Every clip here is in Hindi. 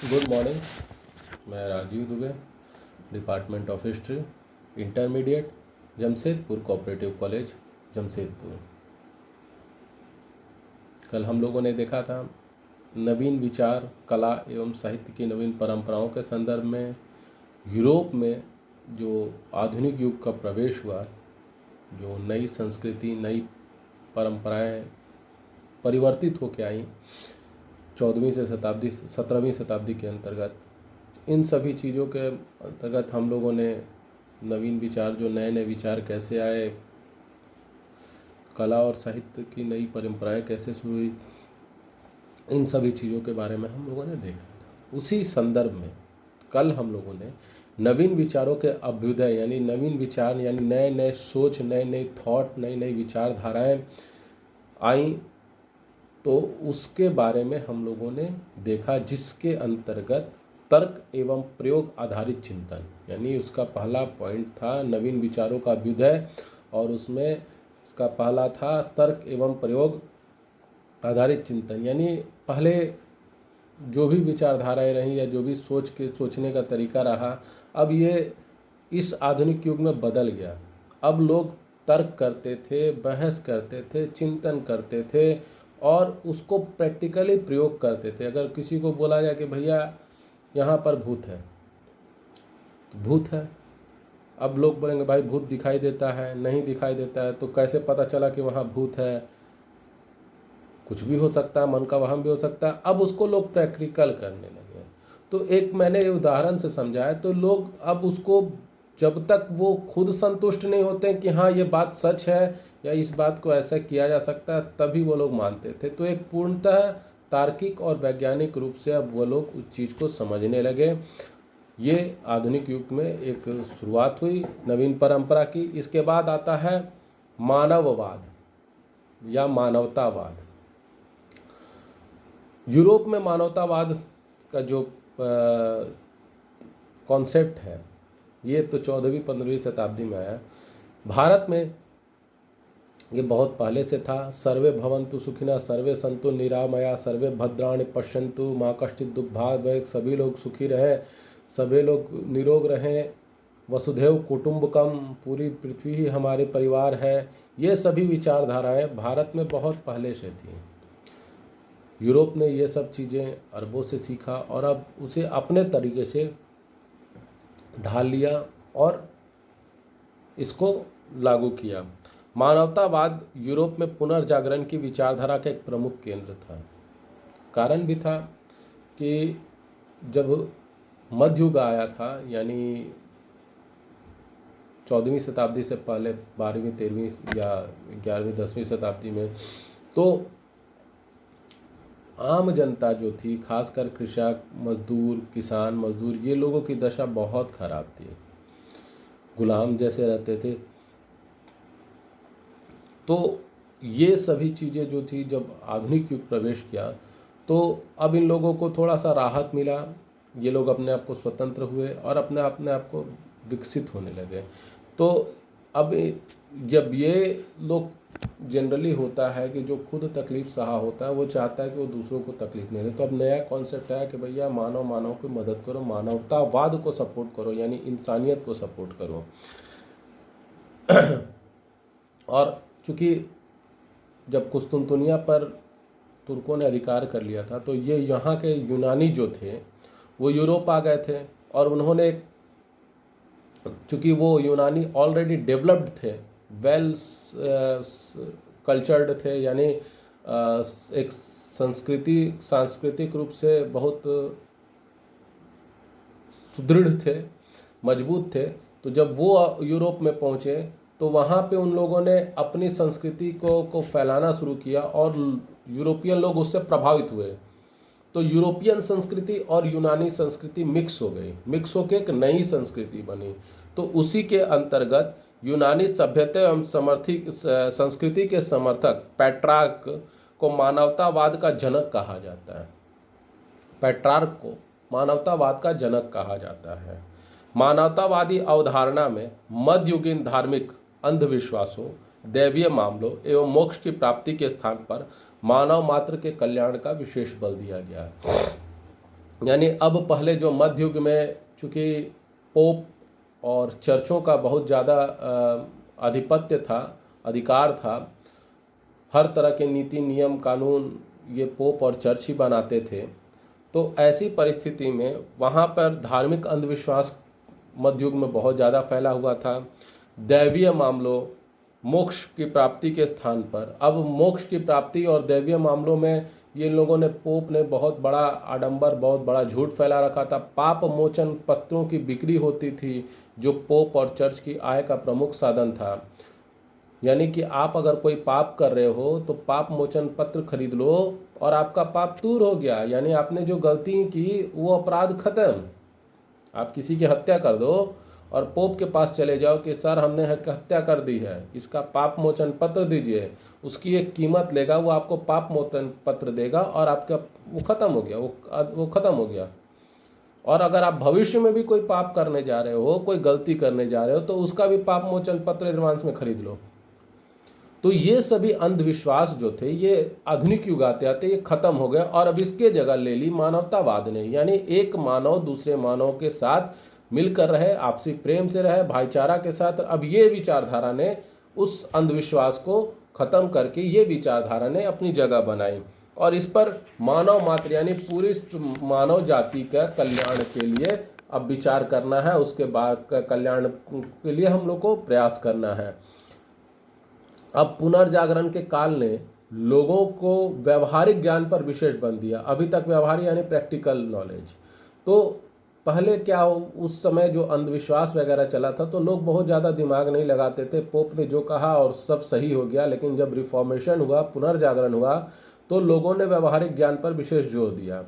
Good morning. मैं Rajiv Dubey, department of history, intermediate, Jamshedpur cooperative college, Jamshedpur. कल हम लोगों ने देखा था नवीन विचार, कला एवं साहित्य की नवीन परंपराओं के संदर्भ में यूरोप में जो आधुनिक युग का प्रवेश हुआ, जो नई संस्कृति, नई परंपराएं परिवर्तित होकर आई 17वीं शताब्दी के अंतर्गत। इन सभी चीज़ों के अंतर्गत हम लोगों ने नवीन विचार, जो नए नए विचार कैसे आए, कला और साहित्य की नई परंपराएं कैसे शुरू हुई, इन सभी चीज़ों के बारे में हम लोगों ने देखा। उसी संदर्भ में कल हम लोगों ने नवीन विचारों के अभ्युदय यानी नवीन विचार यानी नए नए सोच, नए नए थॉट, नई नई विचारधाराएं आई, तो उसके बारे में हम लोगों ने देखा, जिसके अंतर्गत तर्क एवं प्रयोग आधारित चिंतन, यानी उसका पहला पॉइंट था नवीन विचारों का अभ्युदय, और उसमें उसका पहला था तर्क एवं प्रयोग आधारित चिंतन। यानी पहले जो भी विचारधाराएं रहीं या जो भी सोचने का तरीका रहा, अब ये इस आधुनिक युग में बदल गया। अब लोग तर्क करते थे, बहस करते थे, चिंतन करते थे और उसको प्रैक्टिकली प्रयोग करते थे। अगर किसी को बोला जाए कि भैया यहाँ पर भूत है, तो भूत है। अब लोग बोलेंगे भाई भूत दिखाई देता है, नहीं दिखाई देता है, तो कैसे पता चला कि वहाँ भूत है? कुछ भी हो सकता है, मन का वहम भी हो सकता है। अब उसको लोग प्रैक्टिकल करने लगे। तो एक मैंने उदाहरण से समझाया, तो लोग अब उसको, जब तक वो खुद संतुष्ट नहीं होते कि हाँ ये बात सच है या इस बात को ऐसा किया जा सकता है, तभी वो लोग मानते थे। तो एक पूर्णतः तार्किक और वैज्ञानिक रूप से अब वो लोग उस चीज़ को समझने लगे। ये आधुनिक युग में एक शुरुआत हुई नवीन परंपरा की। इसके बाद आता है मानववाद या मानवतावाद। यूरोप में मानवतावाद का जो कॉन्सेप्ट है, ये तो 14वीं-15वीं शताब्दी में आया। भारत में ये बहुत पहले से था। सर्वे भवन्तु सुखिनः, सर्वे सन्तु निरामया, सर्वे भद्राणि पश्यन्तु माँ कश्चित् दुःखभाग् भवेत्। सभी लोग सुखी रहें, सभी लोग निरोग रहें, वसुधैव कुटुम्बकम, पूरी पृथ्वी ही हमारे परिवार है। ये सभी विचारधाराएं भारत में बहुत पहले से थी। यूरोप ने ये सब चीज़ें अरबों से सीखा और अब उसे अपने तरीके से ढाल लिया और इसको लागू किया। मानवतावाद यूरोप में पुनर्जागरण की विचारधारा का एक प्रमुख केंद्र था। कारण भी था कि जब मध्ययुग आया था, यानी 14वीं शताब्दी से पहले 12वीं, 13वीं या 11वीं, 10वीं शताब्दी में, तो आम जनता जो थी, खासकर कृषक मजदूर, किसान मजदूर, ये लोगों की दशा बहुत खराब थी, गुलाम जैसे रहते थे। तो ये सभी चीज़ें जो थी, जब आधुनिक युग प्रवेश किया, तो अब इन लोगों को थोड़ा सा राहत मिला। ये लोग अपने आप को स्वतंत्र हुए और अपने आप को विकसित होने लगे। तो अब जब ये लोग, जनरली होता है कि जो खुद तकलीफ़ सहा होता है वो चाहता है कि वो दूसरों को तकलीफ़ नहीं दे। तो अब नया कॉन्सेप्ट है कि भैया मानव की मदद करो, मानवतावाद को सपोर्ट करो, यानी इंसानियत को सपोर्ट करो। और चूँकि जब कुस्तुनतुनिया पर तुर्कों ने अधिकार कर लिया था, तो ये यहाँ के यूनानी जो थे वो यूरोप आ गए थे, और उन्होंने, चूँकि वो यूनानी ऑलरेडी डेवलप्ड थे, वेल कल्चर्ड थे, यानी एक सांस्कृतिक रूप से बहुत सुदृढ़ थे, मजबूत थे। तो जब वो यूरोप में पहुँचे, तो वहाँ पे उन लोगों ने अपनी संस्कृति को फैलाना शुरू किया और यूरोपियन लोग उससे प्रभावित हुए। तो यूरोपियन संस्कृति और यूनानी संस्कृति मिक्स हो गई, मिक्स होकर एक नई संस्कृति बनी। तो उसी के अंतर्गत यूनानी सभ्यता एवं संस्कृति के समर्थक पेट्रार्क को मानवतावाद का जनक कहा जाता है। पेट्रार्क को मानवतावाद का जनक कहा जाता है। मानवतावादी अवधारणा में मध्ययुगीन धार्मिक अंधविश्वासों, दैवीय मामलों एवं मोक्ष की प्राप्ति के स्थान पर मानव मात्र के कल्याण का विशेष बल दिया गया है। यानी अब पहले जो मध्य युग में चूँकि पोप और चर्चों का बहुत ज़्यादा आधिपत्य था, अधिकार था, हर तरह के नीति नियम कानून ये पोप और चर्च ही बनाते थे। तो ऐसी परिस्थिति में वहाँ पर धार्मिक अंधविश्वास मध्य युग में बहुत ज़्यादा फैला हुआ था। दैवीय मामलों, मोक्ष की प्राप्ति के स्थान पर अब मोक्ष की प्राप्ति और दैवीय मामलों में ये लोगों ने, पोप ने बहुत बड़ा आडंबर, बहुत बड़ा झूठ फैला रखा था। पाप मोचन पत्रों की बिक्री होती थी, जो पोप और चर्च की आय का प्रमुख साधन था। यानी कि आप अगर कोई पाप कर रहे हो तो पाप मोचन पत्र खरीद लो और आपका पाप दूर हो गया, यानी आपने जो गलती की वो अपराध खत्म। आप किसी की हत्या कर दो और पोप के पास चले जाओ कि सर हमने हत्या कर दी है, इसका पाप मोचन पत्र दीजिए, उसकी एक कीमत लेगा, वो आपको पाप मोचन पत्र देगा और आपका वो खत्म हो गया, वो खत्म हो गया। और अगर आप भविष्य में भी कोई पाप करने जा रहे हो, कोई गलती करने जा रहे हो, तो उसका भी पाप मोचन पत्र एडवांस में खरीद लो। तो ये सभी अंधविश्वास जो थे ये आधुनिक युग आते आते ये खत्म हो गए और अब इसके जगह ले ली मानवतावाद ने। यानी एक मानव दूसरे मानव के साथ मिलकर रहे, आपसी प्रेम से रहे, भाईचारा के साथ। अब ये विचारधारा ने उस अंधविश्वास को खत्म करके ये विचारधारा ने अपनी जगह बनाई और इस पर मानव मात्र यानी पूरी मानव जाति का कल्याण के लिए अब विचार करना है, उसके बाद कल्याण के लिए हम लोग को प्रयास करना है। अब पुनर्जागरण के काल ने लोगों को व्यवहारिक ज्ञान पर विशेष बल दिया। अभी तक व्यवहारिक यानी प्रैक्टिकल नॉलेज। तो पहले क्या, उस समय जो अंधविश्वास वगैरह चला था तो लोग बहुत ज़्यादा दिमाग नहीं लगाते थे, पोप ने जो कहा और सब सही हो गया। लेकिन जब रिफॉर्मेशन हुआ, पुनर्जागरण हुआ, तो लोगों ने व्यवहारिक ज्ञान पर विशेष जोर दिया।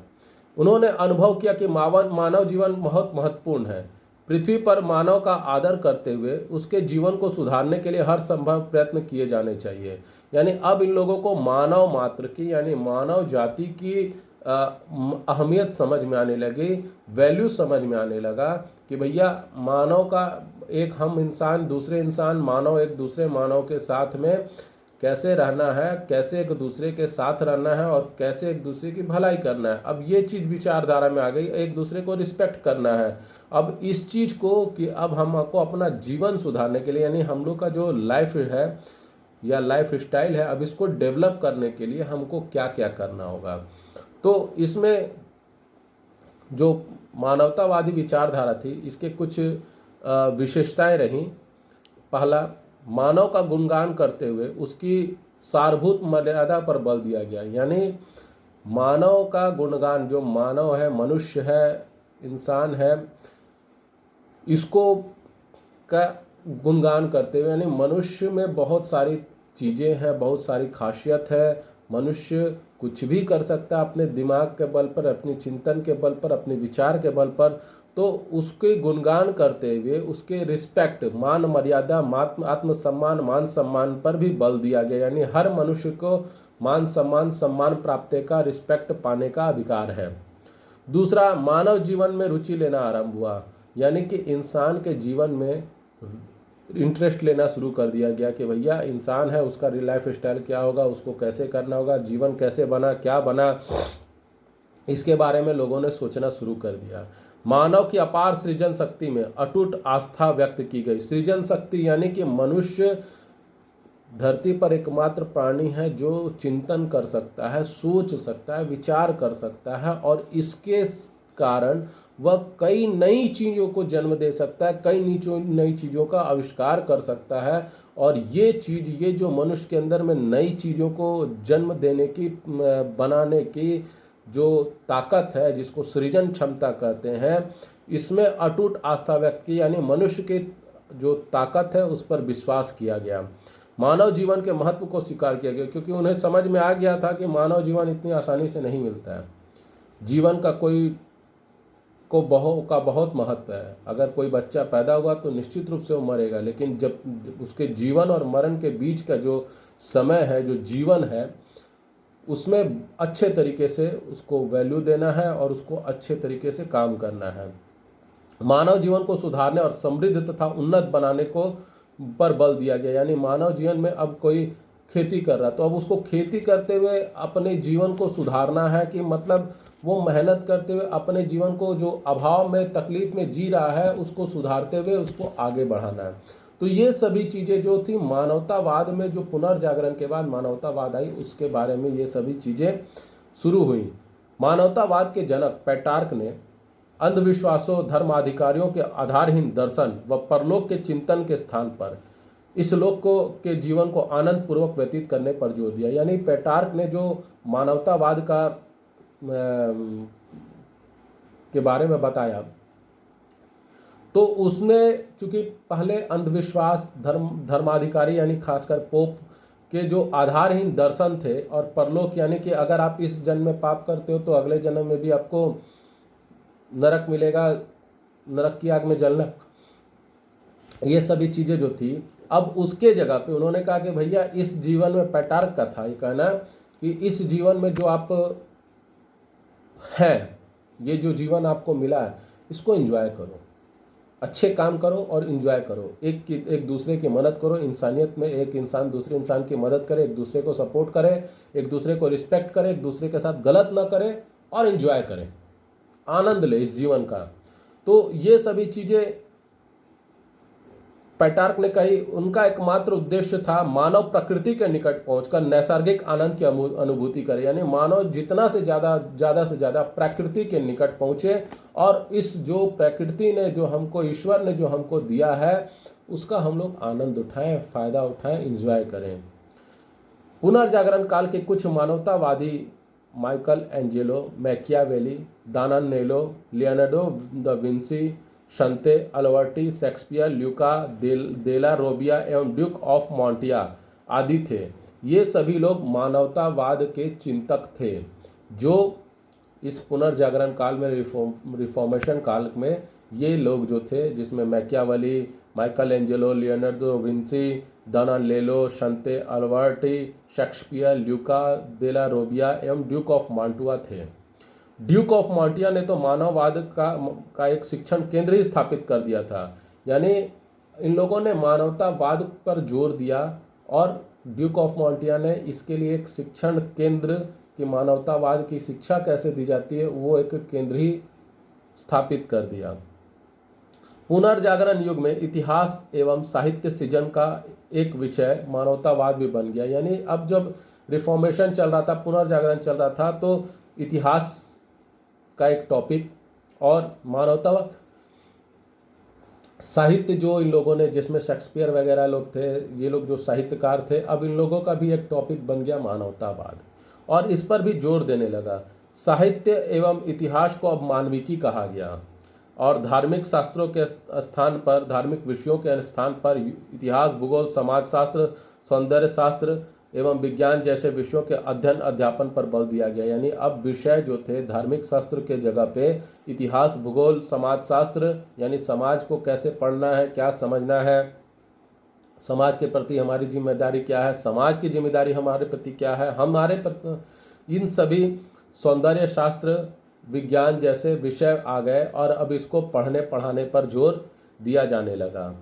उन्होंने अनुभव किया कि मानव जीवन बहुत महत्वपूर्ण है। पृथ्वी पर मानव का आदर करते हुए उसके जीवन को सुधारने के लिए हर संभव प्रयत्न किए जाने चाहिए। यानी अब इन लोगों को मानव मात्र की यानी मानव जाति की अहमियत समझ में आने लगी, वैल्यू समझ में आने लगा कि भैया मानव का, एक हम इंसान दूसरे इंसान, मानव एक दूसरे मानव के साथ में कैसे रहना है, कैसे एक दूसरे के साथ रहना है और कैसे एक दूसरे की भलाई करना है। अब ये चीज़ विचारधारा में आ गई, एक दूसरे को रिस्पेक्ट करना है। अब इस चीज़ को कि अब हमको अपना जीवन सुधारने के लिए यानी हम लोग का जो लाइफ है या लाइफ स्टाइल है, अब इसको डेवलप करने के लिए हमको क्या क्या करना होगा। तो इसमें जो मानवतावादी विचारधारा थी इसके कुछ विशेषताएं रहीं। पहला, मानव का गुणगान करते हुए उसकी सारभूत मर्यादा पर बल दिया गया। यानी मानव का गुणगान, जो मानव है, मनुष्य है, इंसान है, इसको का गुणगान करते हुए, यानी मनुष्य में बहुत सारी चीज़ें हैं, बहुत सारी खासियत है, मनुष्य कुछ भी कर सकता है अपने दिमाग के बल पर, अपनी चिंतन के बल पर, अपने विचार के बल पर। तो उसके गुणगान करते हुए उसके रिस्पेक्ट, मान मर्यादा, आत्मसम्मान, मान सम्मान पर भी बल दिया गया। यानी हर मनुष्य को मान सम्मान, सम्मान प्राप्त का, रिस्पेक्ट पाने का अधिकार है। दूसरा, मानव जीवन में रुचि लेना आरंभ हुआ। यानी कि इंसान के जीवन में इंटरेस्ट लेना शुरू कर दिया गया कि भैया इंसान है, उसका लाइफ स्टाइल क्या होगा, उसको कैसे करना होगा, जीवन कैसे बना, क्या बना, इसके बारे में लोगों ने सोचना शुरू कर दिया। मानव की अपार सृजन शक्ति में अटूट आस्था व्यक्त की गई। सृजन शक्ति यानी कि मनुष्य धरती पर एकमात्र प्राणी है जो चिंतन कर सकता है, सोच सकता है, विचार कर सकता है और इसके कारण वह कई नई चीज़ों को जन्म दे सकता है, कई नई चीज़ों का आविष्कार कर सकता है। और ये चीज़, ये जो मनुष्य के अंदर में नई चीज़ों को जन्म देने की, बनाने की जो ताकत है, जिसको सृजन क्षमता कहते हैं, इसमें अटूट आस्था व्यक्त की। यानी मनुष्य की जो ताकत है उस पर विश्वास किया गया। मानव जीवन के महत्व को स्वीकार किया गया, क्योंकि उन्हें समझ में आ गया था कि मानव जीवन इतनी आसानी से नहीं मिलता है। जीवन का बहुत महत्व है। अगर कोई बच्चा पैदा हुआ तो निश्चित रूप से वो मरेगा, लेकिन जब उसके जीवन और मरण के बीच का जो समय है, जो जीवन है, उसमें अच्छे तरीके से उसको वैल्यू देना है और उसको अच्छे तरीके से काम करना है। मानव जीवन को सुधारने और समृद्ध तथा उन्नत बनाने को पर बल दिया गया। यानी मानव जीवन में अब कोई खेती कर रहा, तो अब उसको खेती करते हुए अपने जीवन को सुधारना है कि मतलब वो मेहनत करते हुए अपने जीवन को जो अभाव में तकलीफ में जी रहा है उसको सुधारते हुए उसको आगे बढ़ाना है। तो ये सभी चीज़ें जो थी मानवतावाद में, जो पुनर्जागरण के बाद मानवतावाद आई, उसके बारे में ये सभी चीज़ें शुरू हुई। मानवतावाद के जनक पेट्रार्क ने अंधविश्वासों, धर्माधिकारियों के आधारहीन दर्शन व परलोक के चिंतन के स्थान पर इस लोक को के जीवन को आनंद पूर्वक व्यतीत करने पर जोर दिया। यानी पेट्रार्क ने जो मानवतावाद का के बारे में बताया, तो उसमें चूंकि पहले अंधविश्वास, धर्माधिकारी यानी खासकर पोप के जो आधारहीन दर्शन थे, और परलोक यानी कि अगर आप इस जन्म में पाप करते हो तो अगले जन्म में भी आपको नरक मिलेगा, नरक की आग में जलना, ये सभी चीज़ें जो थी, अब उसके जगह पे उन्होंने कहा कि भैया इस जीवन में, पेट्रार्क का था ये कहना कि इस जीवन में जो आप हैं, ये जो जीवन आपको मिला है, इसको एंजॉय करो, अच्छे काम करो और एंजॉय करो, एक दूसरे की मदद करो। इंसानियत में एक इंसान दूसरे इंसान की मदद करे, एक दूसरे को सपोर्ट करे, एक दूसरे को रिस्पेक्ट करे, एक दूसरे के साथ गलत ना करे और एंजॉय करें, आनंद ले इस जीवन का। तो ये सभी चीज़ें पेट्रार्क ने कही। उनका एकमात्र उद्देश्य था मानव प्रकृति के निकट पहुंचकर नैसर्गिक आनंद की अनुभूति करे, यानी मानव जितना से ज़्यादा प्रकृति के निकट पहुंचे और इस जो प्रकृति ने, जो हमको ईश्वर ने जो हमको दिया है, उसका हम लोग आनंद उठाएं, फ़ायदा उठाएं, एंजॉय करें। पुनर्जागरण काल के कुछ मानवतावादी Michelangelo, Machiavelli, Donatello, Leonardo da Vinci, शंते, Alberti, Shakespeare, Luca della Robbia एवं ड्यूक ऑफ मॉन्टिया आदि थे। ये सभी लोग मानवतावाद के चिंतक थे, जो इस पुनर्जागरण काल में, रिफॉर्मेशन काल में ये लोग जो थे, जिसमें Machiavelli, Michelangelo, Leonardo Vinci, Donatello, शंते, Alberti, Shakespeare, Luca della Robbia एवं ड्यूक ऑफ मॉन्टुआ थे। ड्यूक ऑफ मॉन्टिया ने तो मानववाद का एक शिक्षण केंद्र ही स्थापित कर दिया था, यानी इन लोगों ने मानवतावाद पर जोर दिया, और ड्यूक ऑफ मॉन्टिया ने इसके लिए एक शिक्षण केंद्र कि मानवतावाद की शिक्षा कैसे दी जाती है, वो एक केंद्र ही स्थापित कर दिया। पुनर्जागरण युग में इतिहास एवं साहित्य सृजन का एक विषय मानवतावाद भी बन गया। यानी अब जब रिफॉर्मेशन चल रहा था, पुनर्जागरण चल रहा था, तो इतिहास का एक टॉपिक और मानवतावाद, साहित्य जो इन लोगों ने, जिसमें शेक्सपियर वगैरह लोग थे, ये लोग जो साहित्यकार थे, अब इन लोगों का भी एक टॉपिक बन गया मानवतावाद, और इस पर भी जोर देने लगा। साहित्य एवं इतिहास को अब मानविकी कहा गया, और धार्मिक शास्त्रों के स्थान पर, धार्मिक विषयों के स्थान पर इतिहास, भूगोल, समाजशास्त्र, सौंदर्य शास्त्र एवं विज्ञान जैसे विषयों के अध्ययन अध्यापन पर बल दिया गया। यानी अब विषय जो थे, धार्मिक शास्त्र के जगह पे इतिहास, भूगोल, समाजशास्त्र, यानी समाज को कैसे पढ़ना है, क्या समझना है, समाज के प्रति हमारी जिम्मेदारी क्या है, समाज की जिम्मेदारी हमारे प्रति क्या है, हमारे प्रति, इन सभी सौंदर्य शास्त्र, विज्ञान जैसे विषय आ गए, और अब इसको पढ़ने पढ़ाने पर जोर दिया जाने लगा।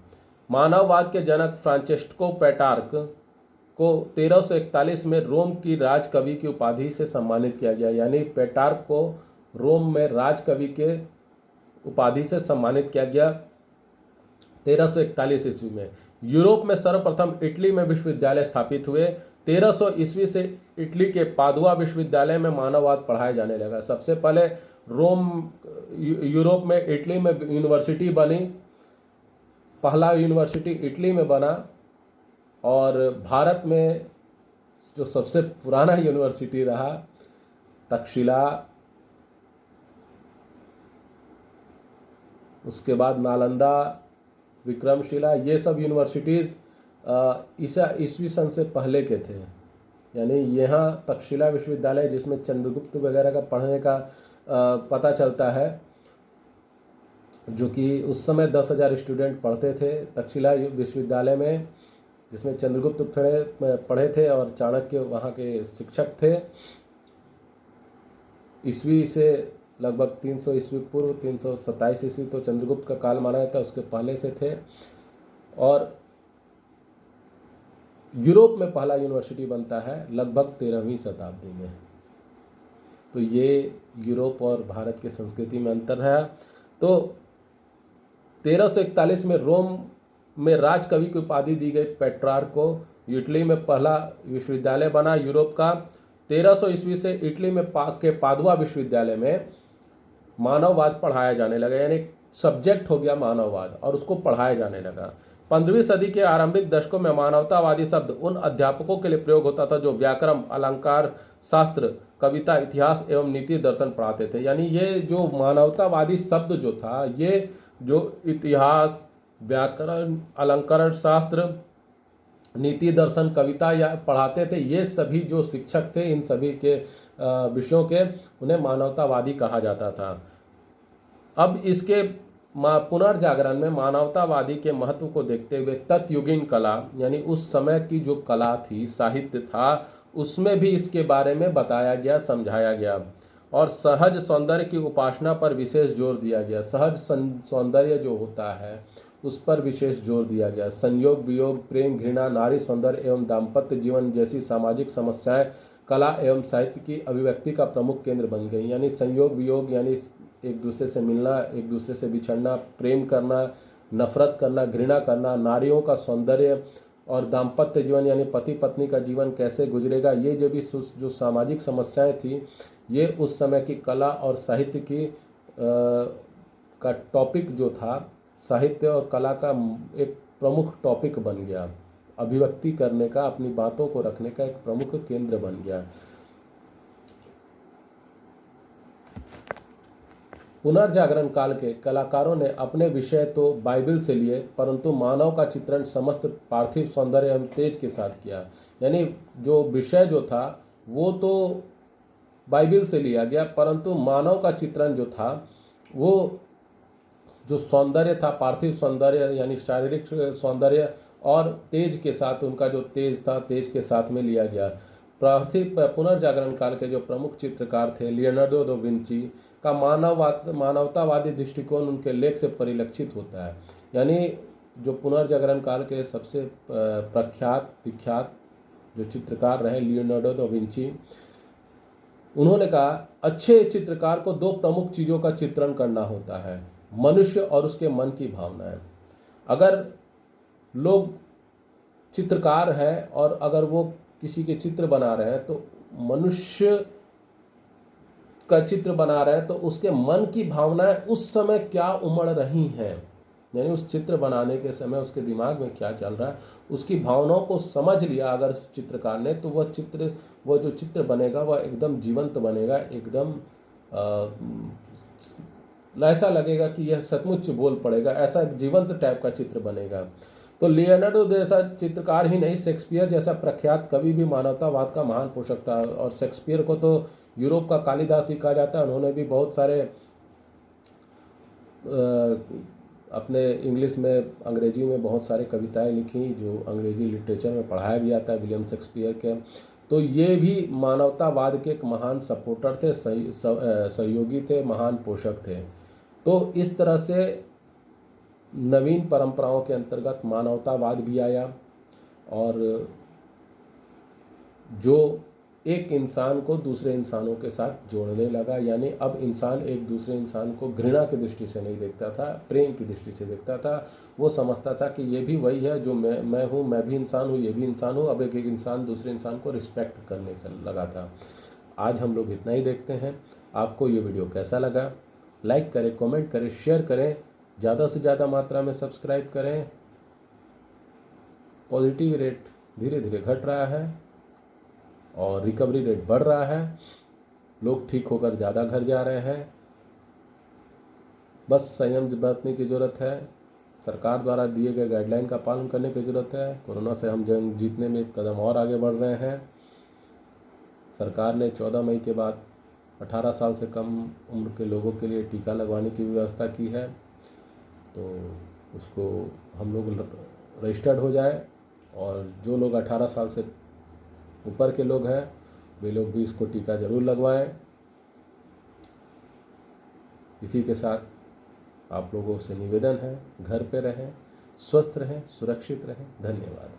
मानववाद के जनक फ्रांचेस्को पेट्रार्क को 1341 में रोम की राजकवि की उपाधि से सम्मानित किया गया। यानी पेट्रार्क को रोम में राजकवि के उपाधि से सम्मानित किया गया 1341 ईस्वी में। यूरोप में सर्वप्रथम इटली में विश्वविद्यालय स्थापित हुए। 1300 ईस्वी से इटली के पादुआ विश्वविद्यालय में मानववाद पढ़ाया जाने लगा। सबसे पहले यूरोप में, इटली में यूनिवर्सिटी बनी, पहला यूनिवर्सिटी इटली में बना, और भारत में जो सबसे पुराना यूनिवर्सिटी रहा तक्षशिला, उसके बाद नालंदा, विक्रमशिला, ये सब यूनिवर्सिटीज़ ईसवी सन से पहले के थे। यानी यहाँ तक्षशिला विश्वविद्यालय, जिसमें चंद्रगुप्त वगैरह का पढ़ने का पता चलता है, जो कि उस समय 10,000 स्टूडेंट पढ़ते थे तक्षशिला विश्वविद्यालय में, जिसमें चंद्रगुप्त पढ़े थे और चाणक्य वहाँ के शिक्षक थे। ईस्वी से लगभग 300 ईस्वी पूर्व, 327 ईस्वी तो चंद्रगुप्त का काल माना जाता है, उसके पहले से थे। और यूरोप में पहला यूनिवर्सिटी बनता है लगभग 13वीं शताब्दी में। तो ये यूरोप और भारत की संस्कृति में अंतर है। तो 1341 में रोम में राजकवि की उपाधि दी गई पेट्रार्क को। इटली में पहला विश्वविद्यालय बना यूरोप का। 1300 ईस्वी से इटली में के पादुआ विश्वविद्यालय में मानववाद पढ़ाया जाने लगा, यानी सब्जेक्ट हो गया मानववाद और उसको पढ़ाया जाने लगा। 15वीं सदी के आरंभिक दशकों में मानवतावादी शब्द उन अध्यापकों के लिए प्रयोग होता था जो व्याकरण, अलंकार शास्त्र, कविता, इतिहास एवं नीति दर्शन पढ़ाते थे। यानी ये जो मानवतावादी शब्द जो था, ये जो इतिहास, व्याकरण, अलंकरण शास्त्र, नीति दर्शन, कविता या पढ़ाते थे, ये सभी जो शिक्षक थे इन सभी के विषयों के, उन्हें मानवतावादी कहा जाता था। अब इसके पुनर्जागरण में मानवतावादी के महत्व को देखते हुए तत्युगीन कला, यानी उस समय की जो कला थी, साहित्य था, उसमें भी इसके बारे में बताया गया, समझाया गया और सहज सौंदर्य की उपासना पर विशेष जोर दिया गया। सहज सौंदर्य जो होता है उस पर विशेष जोर दिया गया। संयोग, वियोग, प्रेम, घृणा, नारी सौंदर्य एवं दाम्पत्य जीवन जैसी सामाजिक समस्याएं कला एवं साहित्य की अभिव्यक्ति का प्रमुख केंद्र बन गई। यानी संयोग, वियोग यानी एक दूसरे से मिलना, एक दूसरे से बिछड़ना, प्रेम करना, नफरत करना, घृणा करना, नारियों का सौंदर्य और दाम्पत्य जीवन यानी पति पत्नी का जीवन कैसे गुजरेगा, ये जो भी जो सामाजिक समस्याएं थी, ये उस समय की कला और साहित्य की का टॉपिक जो था, साहित्य और कला का एक प्रमुख टॉपिक बन गया। अभिव्यक्ति करने का, अपनी बातों को रखने का एक प्रमुख केंद्र बन गया। पुनर्जागरण काल के कलाकारों ने अपने विषय तो बाइबल से लिए, परंतु मानव का चित्रण समस्त पार्थिव सौंदर्य एवं तेज के साथ किया। यानी जो विषय जो था वो तो बाइबल से लिया गया, परंतु मानव का चित्रण जो था, वो जो सौंदर्य था, पार्थिव सौंदर्य यानी शारीरिक सौंदर्य और तेज के साथ, उनका जो तेज था, तेज के साथ में लिया गया। पुनर्जागरण काल के जो प्रमुख चित्रकार थे, लियोनार्डो दा विंची का मानवतावादी दृष्टिकोण उनके लेख से परिलक्षित होता है। यानी जो पुनर्जागरण काल के सबसे प्रख्यात विख्यात जो चित्रकार रहे लियोनार्डो दा विंची, उन्होंने कहा अच्छे चित्रकार को दो प्रमुख चीज़ों का चित्रण करना होता है, मनुष्य और उसके मन की भावनाएं। अगर लोग चित्रकार हैं और अगर वो किसी के चित्र बना रहे हैं तो मनुष्य का चित्र बना रहे हैं, तो उसके मन की भावनाएं उस समय क्या उमड़ रही हैं, यानी उस चित्र बनाने के समय उसके दिमाग में क्या चल रहा है, उसकी भावनाओं को समझ लिया अगर चित्रकार ने, तो वह जो चित्र बनेगा वह एकदम जीवंत बनेगा, एकदम ऐसा लगेगा कि यह सचमुच बोल पड़ेगा, ऐसा एक जीवंत टाइप का चित्र बनेगा। तो लियोनार्डो जैसा चित्रकार ही नहीं, शेक्सपियर जैसा प्रख्यात कवि भी मानवतावाद का महान पोषक था। और शेक्सपियर को तो यूरोप का कालिदास ही कहा जाता है। उन्होंने भी बहुत सारे अपने इंग्लिश में, अंग्रेजी में बहुत सारे कविताएं लिखी जो अंग्रेजी लिटरेचर में पढ़ाया भी जाता है, विलियम शेक्सपियर के। तो ये भी मानवतावाद के एक महान सपोर्टर थे, सहयोगी थे, महान पोषक थे। तो इस तरह से नवीन परंपराओं के अंतर्गत मानवतावाद भी आया और जो एक इंसान को दूसरे इंसानों के साथ जोड़ने लगा। यानी अब इंसान एक दूसरे इंसान को घृणा की दृष्टि से नहीं देखता था, प्रेम की दृष्टि से देखता था। वो समझता था कि ये भी वही है जो मैं हूँ, मैं भी इंसान हूँ, ये भी इंसान हूँ। अब एक इंसान दूसरे इंसान को रिस्पेक्ट करने से लगा था। आज हम लोग इतना ही देखते हैं। आपको ये वीडियो कैसा लगा? लाइक करें, कमेंट करें, शेयर करें, ज़्यादा से ज़्यादा मात्रा में सब्सक्राइब करें। पॉजिटिव रेट धीरे धीरे घट रहा है और रिकवरी रेट बढ़ रहा है। लोग ठीक होकर ज़्यादा घर जा रहे हैं। बस संयम बरतने की ज़रूरत है। सरकार द्वारा दिए गए गाइडलाइन का पालन करने की ज़रूरत है। कोरोना से हम जंग जीतने में एक कदम और आगे बढ़ रहे हैं। सरकार ने 14 मई के बाद 18 साल से कम उम्र के लोगों के लिए टीका लगवाने की व्यवस्था की है। तो उसको हम लोग रजिस्टर्ड हो जाए और जो लोग 18 साल से ऊपर के लोग हैं वे लोग भी इसको टीका ज़रूर लगवाएं। इसी के साथ आप लोगों से निवेदन है, घर पे रहें, स्वस्थ रहें, सुरक्षित रहें। धन्यवाद।